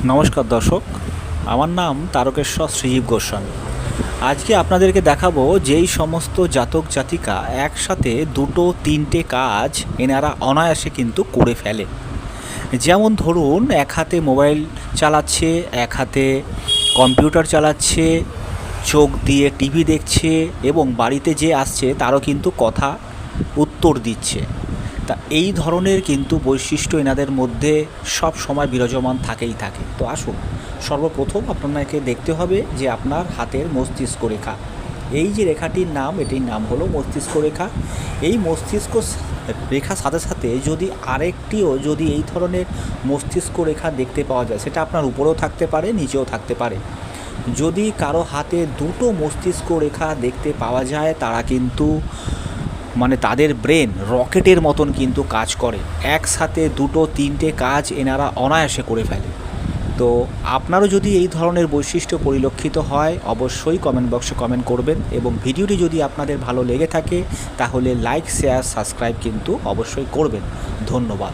নমস্কার দর্শক, আমার নাম তারকেশ্বর শ্রীজীব গোস্বামী। আজকে আপনাদেরকে দেখাবো যেই সমস্ত জাতক জাতিকা একসাথে দুটো তিনটে কাজ এনারা অনায়াসে কিন্তু করে ফেলে। যেমন ধরুন, এক হাতে মোবাইল চালাচ্ছে, এক হাতে কম্পিউটার চালাচ্ছে, চোখ দিয়ে টিভি দেখছে এবং বাড়িতে যে আসছে তারও কিন্তু কথা উত্তর দিচ্ছে। তা এই ধরনের কিন্তু বৈশিষ্ট্য এনাদের মধ্যে সব সময় বিরাজমান থাকেই থাকে। তো আসুন, সর্বপ্রথম আপনাকে দেখতে হবে যে আপনার হাতের মস্তিষ্ক রেখা, এই যে রেখাটির নাম, এটির নাম হলো মস্তিষ্ক রেখা। এই মস্তিষ্ক রেখার সাথে সাথে যদি এই ধরনের মস্তিষ্ক রেখা দেখতে পাওয়া যায়, সেটা আপনার উপরেও থাকতে পারে, নিচেও থাকতে পারে। যদি কারো হাতে দুটো মস্তিষ্ক রেখা দেখতে পাওয়া যায়, তারা কিন্তু তাদের ব্রেন রকেটের মতন কিন্তু কাজ করে। একসাথে দুটো তিনটে কাজ এনারা অনায়াসে করে ফেলে। তো আপনারও যদি এই ধরনের বৈশিষ্ট্য পরিলক্ষিত হয়, অবশ্যই কমেন্ট বক্সে কমেন্ট করবেন এবং ভিডিওটি যদি আপনাদের ভালো লেগে থাকে তাহলে লাইক, শেয়ার, সাবস্ক্রাইব কিন্তু অবশ্যই করবেন। ধন্যবাদ।